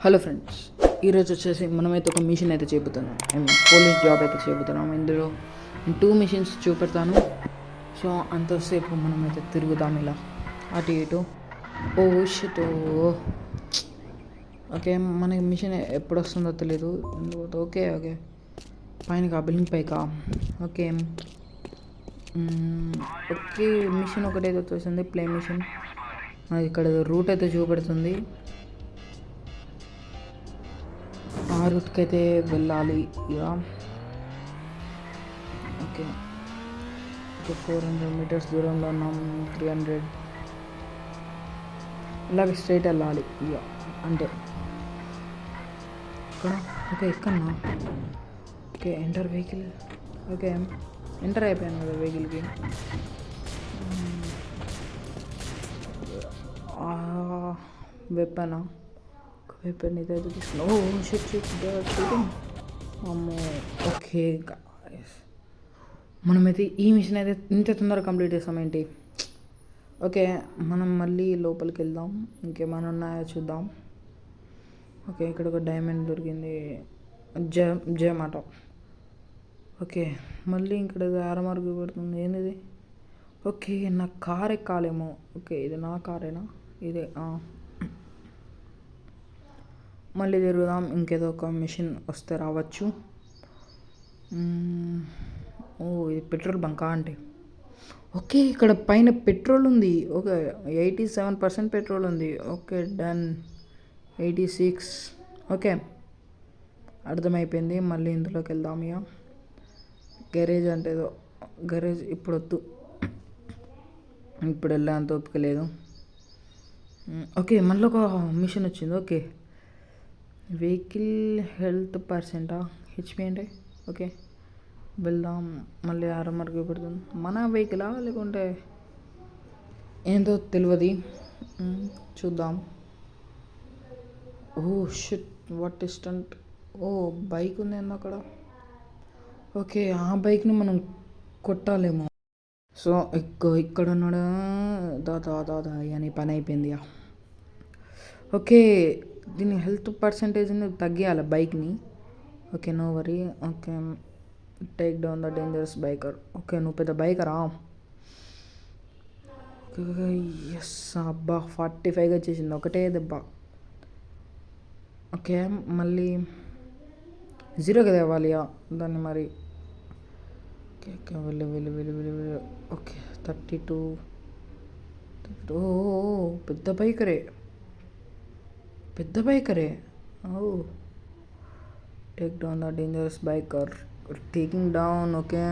Hello friends, ఈరోజు వచ్చేసి మనమైతే ఒక మిషన్ అయితే చేయబోతున్నాం. పోలీస్ జాబ్ అయితే చేయబోతున్నాం. ఇందులో 2 మిషన్స్ చూపెడతాను. సో అంతసేపు మనమైతే తిరుగుదాం ఇలా అటు ఇటు. Oh shit. ఓకే, మనకి మిషన్ ఎప్పుడు వస్తుందో తెలీదు. ఓకే ఓకే, పైన బిల్డింగ్ పైకా. ఓకే ఓకే, మిషన్ ఒకటైతే వచ్చేసింది, ప్లే మిషన్. ఇక్కడ రూట్ అయితే చూపెడుతుంది. ఆ రూట్కి అయితే వెళ్ళాలి ఇక. ఓకే ఓకే, 400 మీటర్స్ దూరంలో ఉన్నాం. 300 ఇలాగ స్ట్రైట్ వెళ్ళాలి ఇక, అంటే ఇక్కడ. ఓకే ఎక్కన్నా. Okay enter vehicle. Okay enter అయిపోయాను కదా వెహికల్కి. వెపనా, వెపన్ ఇదైతే తీసుకున్నా. Oh shit shooting. అమ్మో. ఓకే మనమైతే ఈ మిషన్ అయితే ఇంత తొందరగా కంప్లీట్ చేస్తామేంటి. ఓకే, మనం మళ్ళీ లోపలికి వెళ్దాం, ఇంకేమైనా ఉన్నాయో చూద్దాం. ఓకే, ఇక్కడ ఒక డైమండ్ దొరికింది, జే మాట. ఓకే, మళ్ళీ ఇక్కడ ఆరమార్గు పడుతుంది. ఏంది? ఓకే, నా కార్ ఎక్కాలేమో. ఓకే, ఇది నా కారేనా? ఇదే. మళ్ళీ తిరుగుదాం, ఇంకేదో ఒక మిషన్ వస్తే రావచ్చు. ఓ, ఇది పెట్రోల్ బంకా అంటే. ఓకే, ఇక్కడ పైన పెట్రోల్ ఉంది. ఓకే, 87% పెట్రోల్ ఉంది. Okay done. 86. ఓకే, అర్థమైపోయింది. మళ్ళీ ఇందులోకి వెళ్దాం ఇక. గెరేజ్ అంటే ఏదో గెరేజ్ ఇప్పుడు వద్దు, ఇప్పుడు వెళ్ళేంత ఓపిక లేదు. ఓకే, మళ్ళీ ఒక మిషన్ వచ్చింది. ఓకే, వెహికల్ హెల్త్ పర్సెంటా, హెచ్పి అంటే. ఓకే వెళ్దాం. మళ్ళీ ఆరమరకు పడుతుంది. మన వెహికలా లేకుంటే ఏందో తెలియదు, చూద్దాం. Oh shit, what stunt. ఓ బైక్ ఉంది అక్కడ. ఓకే, ఆ బైక్ని మనం కొట్టాలేమో. సో ఇక్కడ ఉన్నాడు. దాదా అని పని అయిపోయింది. ఓకే, దీని హెల్త్ పర్సంటేజ్ని తగ్గియాలి బైక్ని. Okay no worry. Okay, take down the dangerous biker. Okay, నువ్వు పెద్ద బైకరా. ఎస్, అబ్బా 45 వచ్చేసింది ఒకటే దెబ్బ. ఓకే, మళ్ళీ 0కి తేవాలి దాన్ని మరి. ఓకే ఓకే, వెళ్ళి. ఓకే 32. ఓ పెద్ద బైకరే. Oh, take down the dangerous biker, taking down. Okay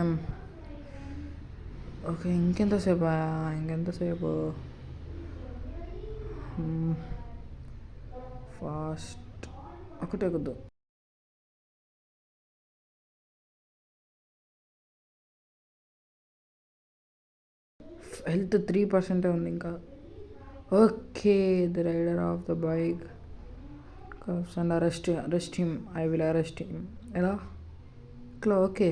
okay, ఇంకెంతసేపు. ఫాస్ట్ ఒకటే కొద్దు. హెల్త్ 3% ఉంది ఇంకా. Okay, the rider of the bike comes and arrest him. I will arrest him. ఎలా? ఇట్లా. ఓకే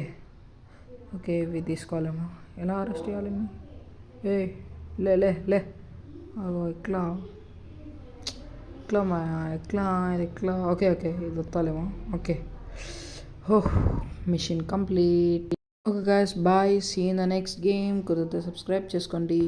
ఓకే, ఇవి తీసుకోవాలేమో. ఎలా అరెస్ట్ చేయాలి? ఏ లే ఇట్లా ఇది ఎట్లా? ఓకే ఇది వస్తాలేమో. Okay, oh, mission complete. Okay guys, bye, see in the next game. కుదిరితే సబ్స్క్రైబ్ చేసుకోండి.